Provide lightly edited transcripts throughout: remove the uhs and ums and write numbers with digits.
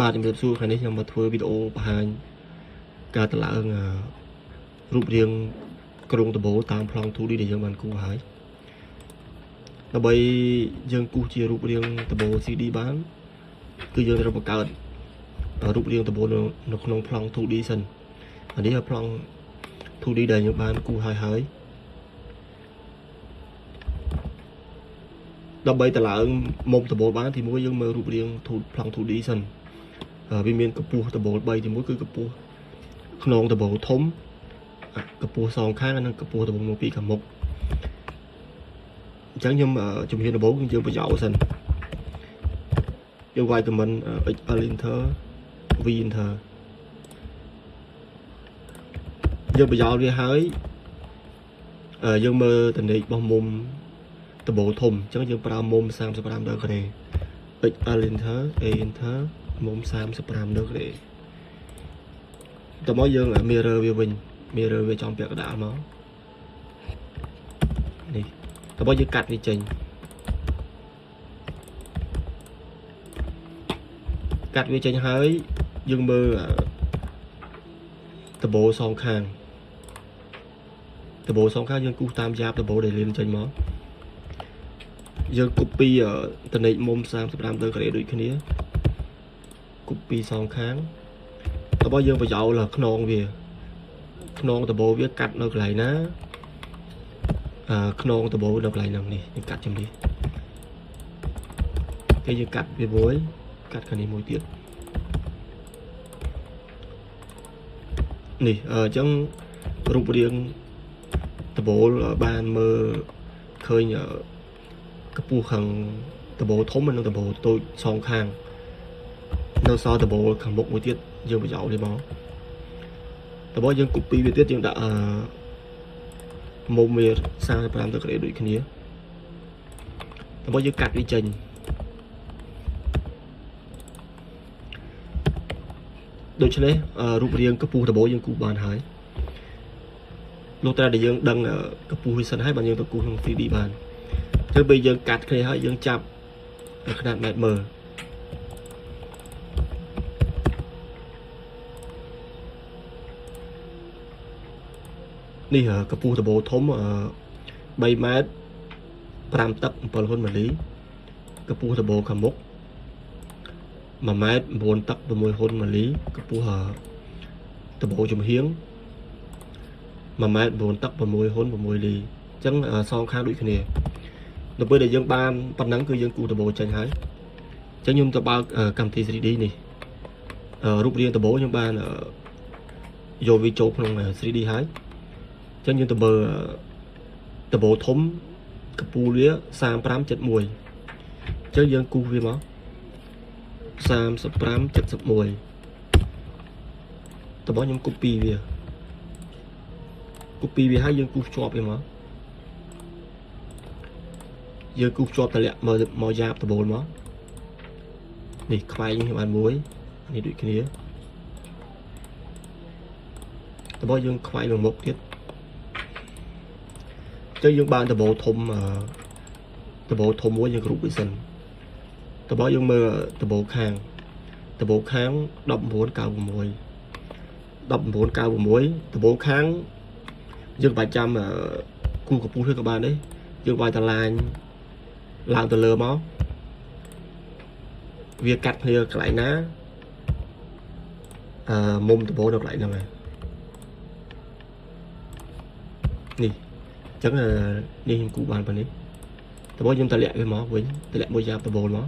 បាទជំរាបសួរថ្ងៃនេះខ្ញុំមកធ្វើវីដេអូបង្ហាញការតម្លើងរូបរាងក្រុងដំបូលតាមប្លង់ 2D ដែលយើងបានគូសហើយដើម្បីយើងគូសជារូបរាងដំបូល 3D បានគឺយើងត្រូវបង្កើតរូបរាងដំបូលនៅក្នុងប្លង់ 2D សិនអានេះប្លង់ 2D ដែលយើងបានគូសហើយដើម្បីតម្លើងមុំដំបូលបានទីមួយយើងមើលរូបរាងប្លង់ 2D សិនវាមានកម្ពស់ដំបូល3ទីមួយគឺកម្ពស់ខ្នងដំបូលធំកម្ពស់សងខាងនិងកម្ពស់ដំបូលពីខាងមុខអញ្ចឹងខ្ញុំជំហានដំបូងគឺយើងបញ្ចោសិនយើងវាយ comment XL enter V enter យើងបញ្ចោវាហើយយើងមើលតនេករបស់មុំដំបូលធំអញ្ចឹងយើងប្រើមុំ35ដឺក្រេ XL enter A enter មុំ35ដឺក្រេតើមកយើង mirror វាវិញ mirror វាចំពាក់កណ្ដាលមកនេះតើមកយើងកាត់វាចេញហើយយើងមើលដំបូលសងខាងយើងគូសតាមយ៉ាបដំបូលដែលលៀនចេញមកយើង copy តនេកមុំ35ដឺក្រេដូចគ្នា copy សងខាងតើបើយើងបញ្ចោលខ្នងវាខ្នងដំបូលវាកាត់នៅកន្លែងណាខ្នងដំបូលនៅកន្លែងហ្នឹងនេះយើងកាត់ជំនេះគេយើងកាត់វាមួយកាត់ខាងនេះមួយទៀតនេះអញ្ចឹងរូបរាងដំបូលបានមើលឃើញកម្ពស់ខាងដំបូលធំនិងដំបូលតូចសងខាងនៅសល់ដំបូលខាងមុខមួយទៀតយើងបញ្ចោលវាមកតើបើយើង copy វាទៀតយើងដាក់មុំវា35ដឺក្រេដូចគ្នាតើបើយើងកាត់វាចេញដូច្នេះរូបរាងកម្ពស់ដំបូលយើងគូសបានហើយលោកតែដែលយើងដឹងកម្ពស់វាសិនហើយបានយើងទៅគូសក្នុង 3D បានទៅពេលយើងកាត់គ្នាហើយយើងចាប់ຂະຫນាតម៉ែត្រមើលនេះកម្ពស់ដំបូលធំ3ម៉ែត្រ5តឹក7ហ៊ុនម៉ាលីកម្ពស់ដំបូលខាងមុខ1ម៉ែត្រ9តឹក6ហ៊ុនម៉ាលីកម្ពស់ដំបូលចំហៀង1ម៉ែត្រ9តឹក6ហ៊ុន6លីអញ្ចឹងសងខាងដូចគ្នានៅពេលដែលយើងបានប៉ុណ្ណឹងគឺយើងគូសដំបូលចេញហើយអញ្ចឹងខ្ញុំទៅបើកកម្មវិធី 3D នេះរូបរាងដំបូលខ្ញុំបានយកវាចូលក្នុង 3D ហើយអញ្ចឹងយើងទៅមើលដំបូលធំកម្ពស់វា35.71អញ្ចឹងយើងគូសវាមក35.71តើបងខ្ញុំ copy វាហើយយើងគូសជាប់វាមកយើងគូសជាប់តម្លាក់មកយ៉ាបដំបូលមកនេះខ្វែងខ្ញុំបានមួយនេះដូចគ្នាតើបងយើងខ្វែងលើមុខទៀតចឹងយើងបានដំបូលធំមួយយើងគ្រប់វាសិនតើបើយើងមើលដំបូលខាង1996 ដំបូលខាងយើងបាច់ចាំគូកម្ពស់នេះក៏បានដែរយើងវាយតឡាញឡើងទៅលើមកវាកាត់គ្នាកន្លែងណាមុំដំបូលនៅកន្លែងហ្នឹងហើយនេះអញ្ចឹងនេះខ្ញុំគូបានប៉ុណ្នេះតើបើខ្ញុំតម្លាក់វាមកវិញតម្លាក់មួយយ៉ាបដំបូលមក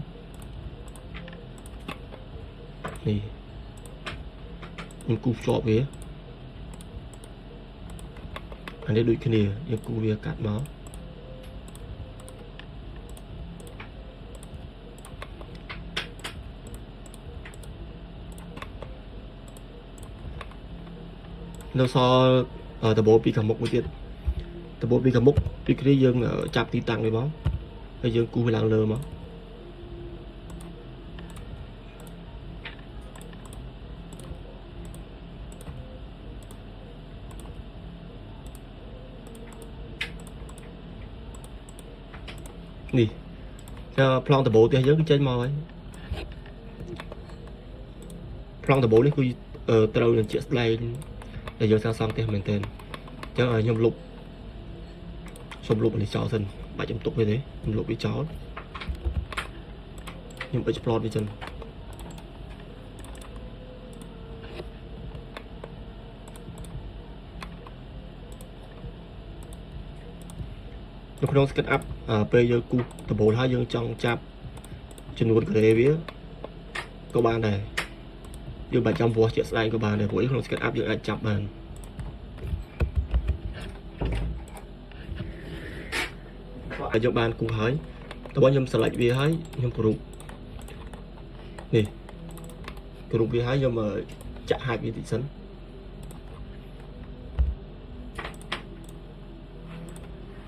នេះខ្ញុំគូសជាប់វាអានេះដូចគ្នាយើងគូវាកាត់មកនៅសល់ដំបូលពីខាងមុខមួយទៀតដំបូលពីខាងមុខពីគ្នាយើងចាប់ទីតាំងវាមកហើយយើងគូសវាឡើងលើមកនេះប្លង់ដំបូលផ្ទះយើងគឺចេញមកហើយ ប្លង់ដំបូងនេះគឺត្រូវនឹងជាក់ស្ដែងដែលយើងសាងសង់ផ្ទះមែនទែនអញ្ចឹងខ្ញុំលុបសូមលុបនេះចោលសិនបាច់ខ្ញុំទុកវាទេខ្ញុំលុបវាចោលខ្ញុំ export វាចឹងនៅក្នុង SketchUp ពេលយើងគូសដំបូលហើយយើងចង់ចាប់ចំនួនក្រេវាក៏បានដែរយើងបាច់ចាំវាស់ជាក់ស្ដែងក៏បានដែរព្រោះក្នុង SketchUp យើងអាចចាប់បានហើយយើងបានគូសហើយតើបើខ្ញុំ select វាហើយខ្ញុំគ្រប់នេះគ្រប់វាហើយខ្ញុំចាក់ហាច់វាតិចសិន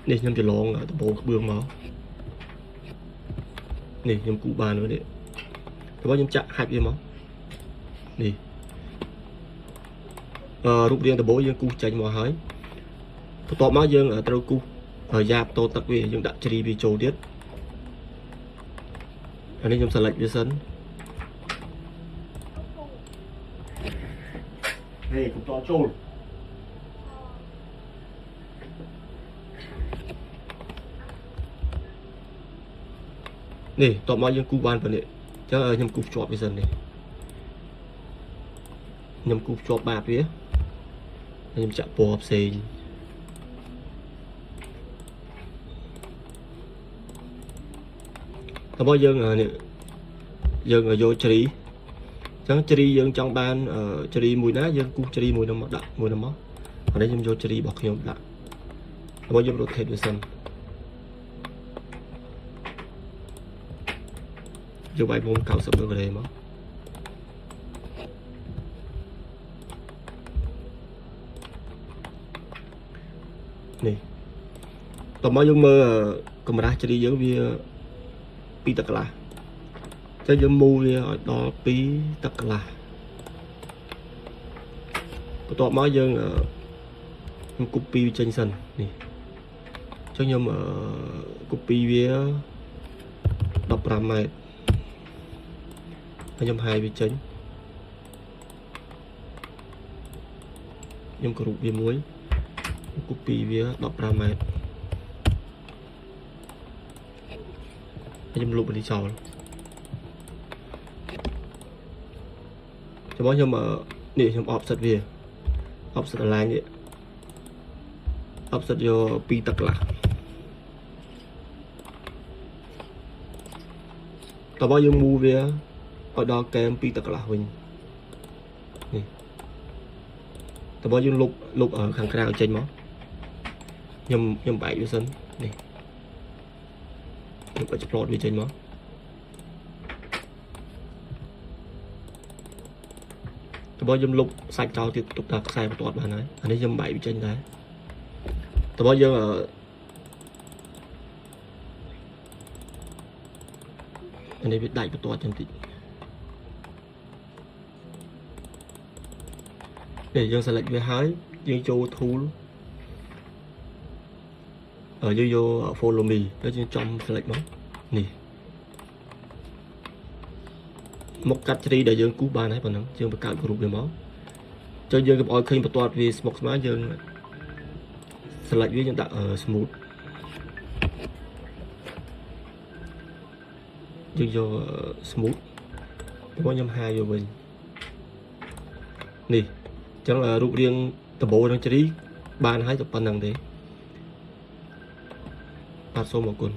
នេះខ្ញុំច្រឡងដំបូលក្បឿងមកនេះខ្ញុំគូបានហើយនេះតើបើខ្ញុំចាក់ហាច់វាមកនេះរូបរាងដំបូលយើងគូសចេញមកហើយបន្ទាប់មកយើងត្រូវគូសយ៉ាបតូទឹកវាយើងដាក់ជ្រីវាចូលទៀតអានេះខ្ញុំ select វាសិននេះខ្ញុំតចូលនេះតបមកយើងគូបានប៉ុណ្នេះអញ្ចឹងខ្ញុំគូភ្ជាប់វាសិននេះខ្ញុំគូភ្ជាប់បាតវាខ្ញុំចាក់ពណ៌ផ្សេងតើបើយើងនេះយើងយកជ្រីអញ្ចឹងជ្រីយើងចង់បានជ្រីមួយណាយើងគូសជ្រីមួយនោះមកដាក់មួយនោះមកអានេះខ្ញុំយកជ្រីរបស់ខ្ញុំដាក់តើបើយើង rotate វាសិនយកវាយមុំ90 ដឺក្រេមកនេះតោះមកយើងមើលកម្រាស់ជ្រីយើងវា2 តឹកកន្លះចឹងយើងមូលវាឲ្យដល់2 តឹកកន្លះបន្ទាប់មកយើងខ្ញុំ copy វាចេញសិននេះចឹងខ្ញុំ copy វា15 ម៉ែត្រខ្ញុំហាយវាចេញខ្ញុំគ្រប់វាមួយ copy វា15 ម៉ែត្រខ្ញុំលុបវាចោលចាំមកខ្ញុំនេះខ្ញុំ offset វា offset align នេះ offset យក2 តឹកកន្លះតើបើយើង move វាឲ្យដល់កែម2 តឹកកន្លះវិញនេះតើបើយើងលុបខាងក្រៅចេញមកខ្ញុំបែកវាសិននេះខ្ញុំ export វាចេញមកតើបើយើងលុបសាច់ចោលទៀតទុកតែខ្សែបន្ទាត់បានហើយអានេះខ្ញុំបែកវាចេញដែរតើបើយើងអានេះវាដាច់បន្ទាត់ចឹងតិចនេះយើង select វាហើយយើងចូល tool យើងយក follow me ទៅយើងចំ select មកនេះមកកាត់ជ្រីដែលយើងគូសបានហើយប៉ុណ្ណឹងយើងបង្កើតរូបវាមកចុះយើងកុំឲ្យឃើញបន្ទាត់វាស្មុគស្មាញយើង select វាយើងដាក់ smooth យើងយក smooth ទៅខ្ញុំហាយវាវិញនេះអញ្ចឹងរូបរាងដំបូលនឹងជ្រីបានហើយតែប៉ុណ្្នឹងទេបាទសូមអរគុណ